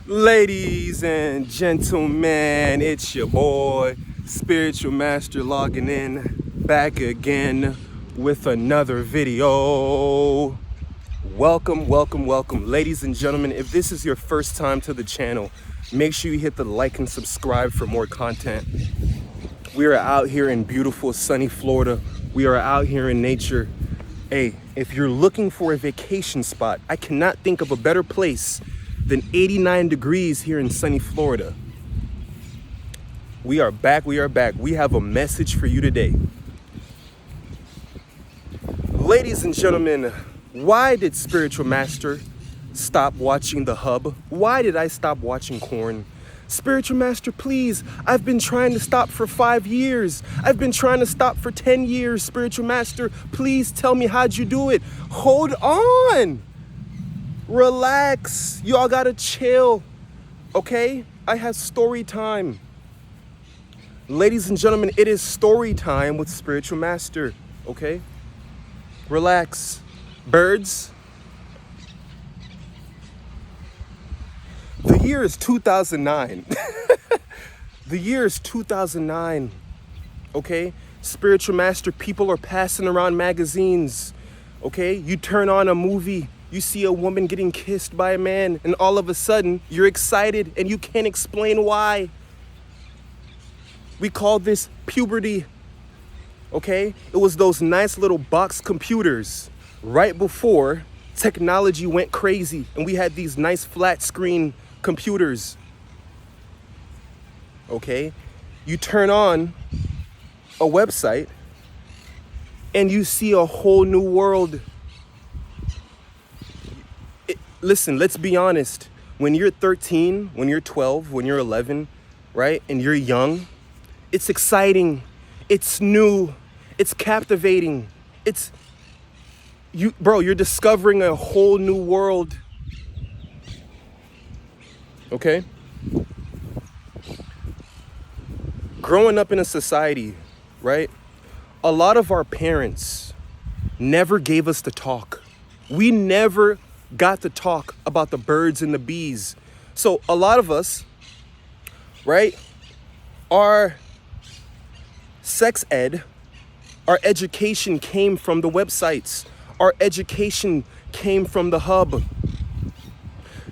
Ladies and gentlemen, it's your boy, Spiritual Master, logging in back again with another video. Welcome. Ladies and gentlemen, if this is your first time to the channel, make sure you hit the like and subscribe for more content. We are out here in beautiful sunny Florida. We are out here in nature. Hey, if you're looking for a vacation spot, I cannot think of a better place than 89 degrees here in sunny Florida. We are back. We have a message for you today. Ladies and gentlemen, why did Spiritual Master stop watching The Hub? Why did I stop watching Corn? Spiritual Master, please, I've been trying to stop for 5 years. I've been trying to stop for 10 years. Spiritual Master, please tell me, how'd you do it? Hold on. Relax. You all gotta chill, okay? I have story time. Ladies and gentlemen, it is story time with Spiritual Master, okay? Relax. Birds. The year is 2009. The year is 2009, okay? Spiritual Master, people are passing around magazines, okay? You turn on a movie, you see a woman getting kissed by a man, and all of a sudden, you're excited and you can't explain why. We call this puberty, okay? It was those nice little box computers right before technology went crazy and we had these nice flat screen computers, okay? You turn on a website and you see a whole new world. Listen, let's be honest. When you're 13, when you're 12, when you're 11, right? And you're young, it's exciting. It's new. It's captivating. You're discovering a whole new world. Okay? Growing up in a society, right? A lot of our parents never gave us the talk. We never got to talk about the birds and the bees. So a lot of us, right, our sex ed, our education came from the websites. Our education came from the hub.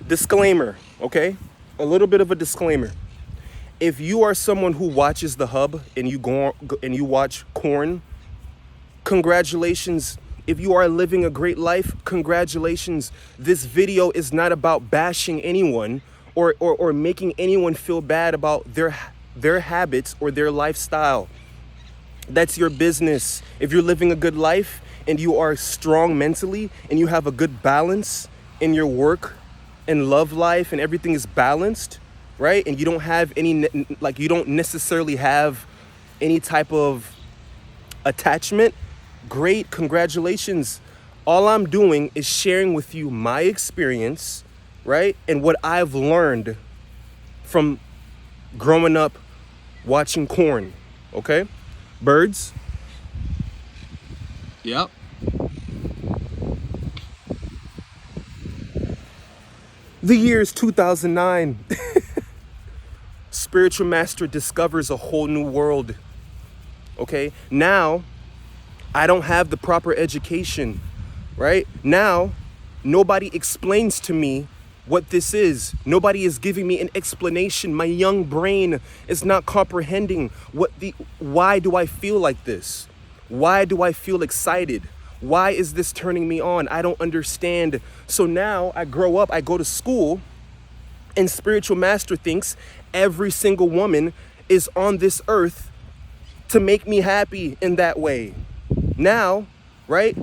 Disclaimer, okay? A little bit of a disclaimer. If you are someone who watches the hub and you go and you watch Corn, congratulations. If you are living a great life, congratulations. This video is not about bashing anyone or making anyone feel bad about their habits or their lifestyle. That's your business. If you're living a good life and you are strong mentally and you have a good balance in your work and love life and everything is balanced, right? And you don't have you don't necessarily have any type of attachment, great, congratulations. All I'm doing is sharing with you my experience, right? And what I've learned from growing up watching Corn, okay? Birds. Yep. The year is 2009. Spiritual Master discovers a whole new world, okay? Now, I don't have the proper education, right? Now, nobody explains to me what this is. Nobody is giving me an explanation. My young brain is not comprehending why do I feel like this? Why do I feel excited? Why is this turning me on? I don't understand. So now I grow up, I go to school, and Spiritual Master thinks every single woman is on this earth to make me happy in that way. Now, right,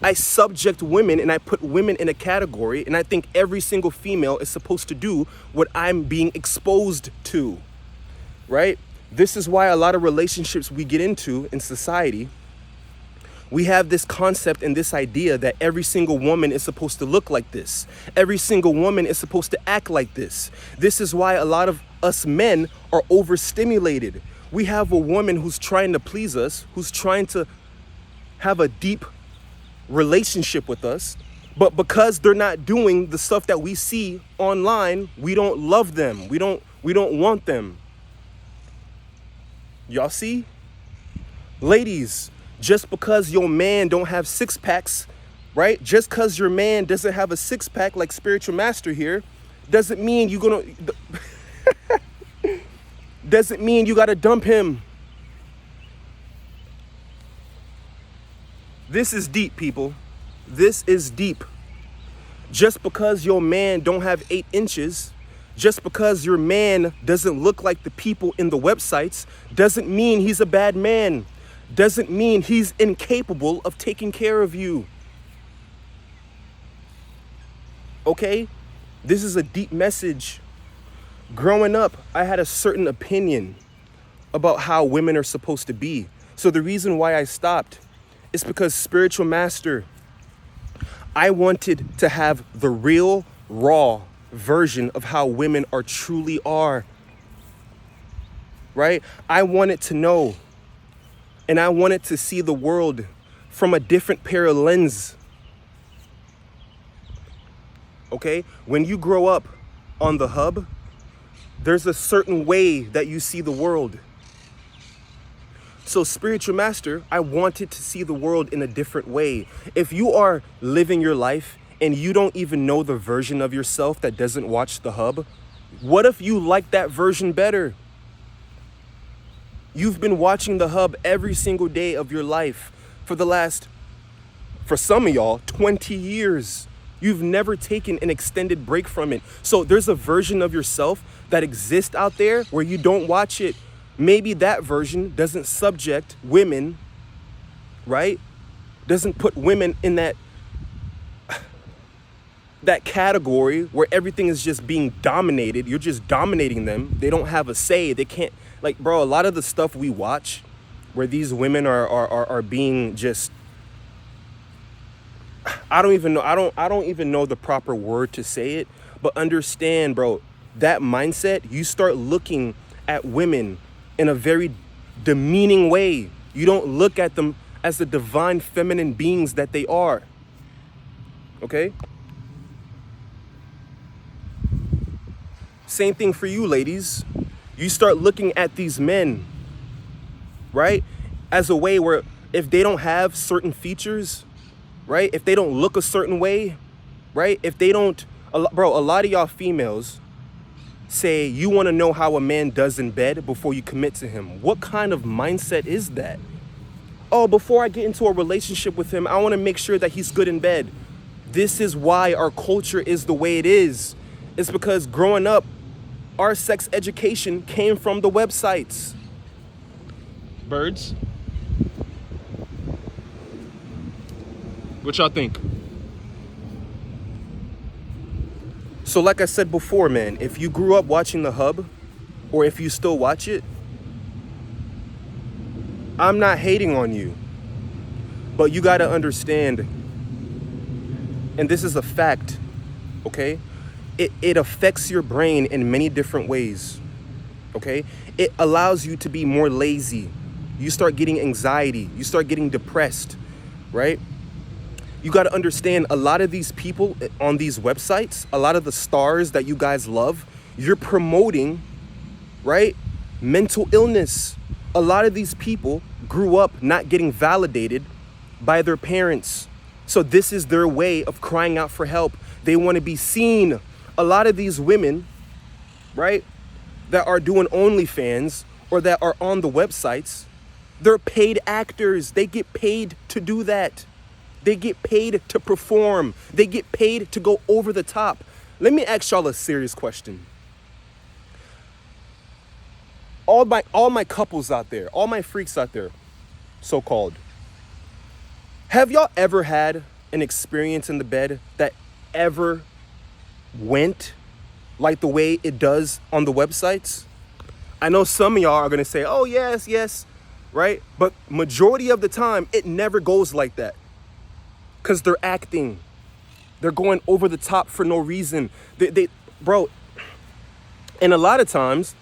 I subject women and I put women in a category, and I think every single female is supposed to do what I'm being exposed to, right? This is why a lot of relationships we get into in society, we have this concept and this idea that every single woman is supposed to look like this. Every single woman is supposed to act like this. This is why a lot of us men are overstimulated. We have a woman who's trying to please us, who's trying to have a deep relationship with us, But because they're not doing the stuff that we see online, we don't love them. We don't want them. Y'all see? Ladies, just because your man don't have six packs, right? Just because your man doesn't have a six pack like Spiritual Master here, doesn't mean you gotta dump him. This is deep, people. This is deep. Just because your man don't have 8 inches, just because your man doesn't look like the people in the websites, doesn't mean he's a bad man. Doesn't mean he's incapable of taking care of you. Okay? This is a deep message. Growing up, I had a certain opinion about how women are supposed to be. So the reason why I stopped is because Spiritual Master, I wanted to have the real, raw version of how women are truly are. Right? I wanted to know, and I wanted to see the world from a different pair of lens. Okay? When you grow up on the hub, there's a certain way that you see the world. So Spiritual Master, I wanted to see the world in a different way. If you are living your life and you don't even know the version of yourself that doesn't watch the hub, what if you like that version better? You've been watching the hub every single day of your life for some of y'all, 20 years. You've never taken an extended break from it. So there's a version of yourself that exists out there where you don't watch it. Maybe that version doesn't subject women, right? Doesn't put women in that category where everything is just being dominated. You're just dominating them. They don't have a say. They can't, like, bro, a lot of the stuff we watch where these women are being just, I don't even know the proper word to say it, but understand, bro, that mindset, you start looking at women in a very demeaning way. You don't look at them as the divine feminine beings that they are. Okay? Same thing for you, ladies. You start looking at these men, right, as a way where if they don't have certain features, right, if they don't look a certain way, right, if they don't, bro, a lot of y'all females say you want to know how a man does in bed before you commit to him. What kind of mindset is that? Oh, before I get into a relationship with him, I want to make sure that he's good in bed. This is why our culture is the way it is. It's because growing up, our sex education came from the websites. Birds? What y'all think? So like I said before, man, if you grew up watching the hub, or if you still watch it, I'm not hating on you. But you gotta understand, and this is a fact, okay? It affects your brain in many different ways, okay? It allows you to be more lazy. You start getting anxiety. You start getting depressed, right? You got to understand, a lot of these people on these websites, a lot of the stars that you guys love, you're promoting, right, mental illness. A lot of these people grew up not getting validated by their parents. So this is their way of crying out for help. They want to be seen. A lot of these women, right, that are doing OnlyFans or that are on the websites, they're paid actors. They get paid to do that. They get paid to perform. They get paid to go over the top. Let me ask y'all a serious question. All my couples out there, all my freaks out there, so-called, have y'all ever had an experience in the bed that ever went like the way it does on the websites? I know some of y'all are gonna say, oh yes, right? But majority of the time, it never goes like that. Because they're acting. They're going over the top for no reason. Bro, and a lot of times,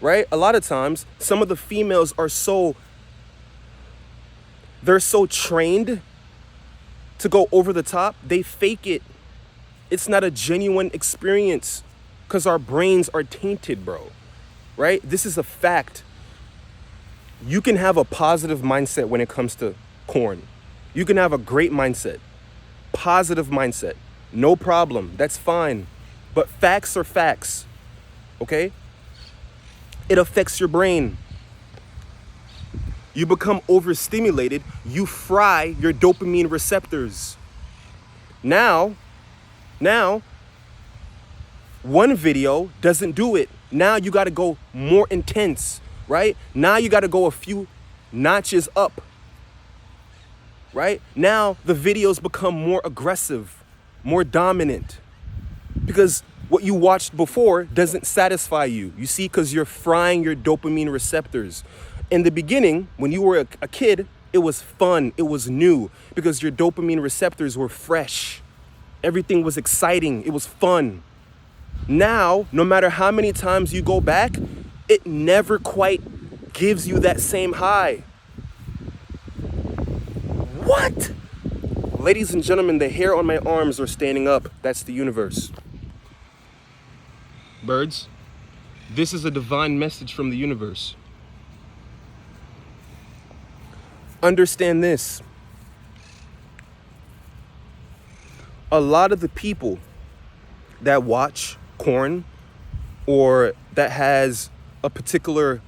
right? A lot of times, some of the females are they're so trained to go over the top, they fake it. It's not a genuine experience because our brains are tainted, bro. Right? This is a fact. You can have a positive mindset when it comes to corn. You can have a great mindset, positive mindset, no problem. That's fine. But facts are facts, okay? It affects your brain. You become overstimulated. You fry your dopamine receptors. Now, one video doesn't do it. Now you got to go more intense, right? Now you got to go a few notches up, right? Now the videos become more aggressive, more dominant, because what you watched before doesn't satisfy you. You see, because you're frying your dopamine receptors. In the beginning, when you were a kid, it was fun, it was new, because your dopamine receptors were fresh. Everything was exciting, it was fun. Now, no matter how many times you go back, it never quite gives you that same high. What? Ladies and gentlemen, the hair on my arms are standing up. That's the universe. Birds, this is a divine message from the universe. Understand this. A lot of the people that watch corn or that has a particular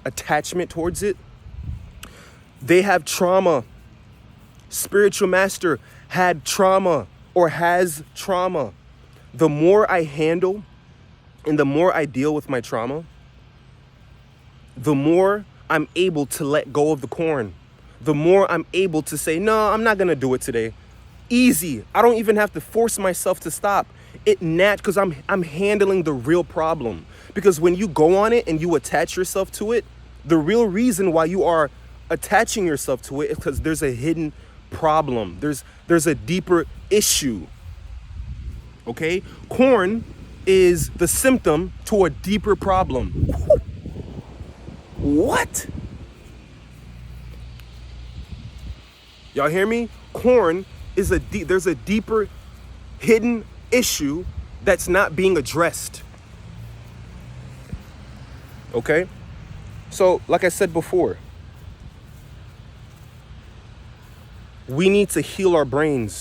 attachment towards it, they have trauma. Spiritual master had trauma or has trauma. The more I handle and the more I deal with my trauma, the more I'm able to let go of the corn. The more I'm able to say, no, I'm not gonna do it today. Easy. I don't even have to force myself to stop. Because I'm handling the real problem. Because when you go on it and you attach yourself to it, the real reason why you are attaching yourself to it is because there's a hidden problem. There's a deeper issue. Okay? Corn is the symptom to a deeper problem. What? Y'all hear me? Corn is there's a deeper hidden issue that's not being addressed. Okay? So, like I said before, we need to heal our brains.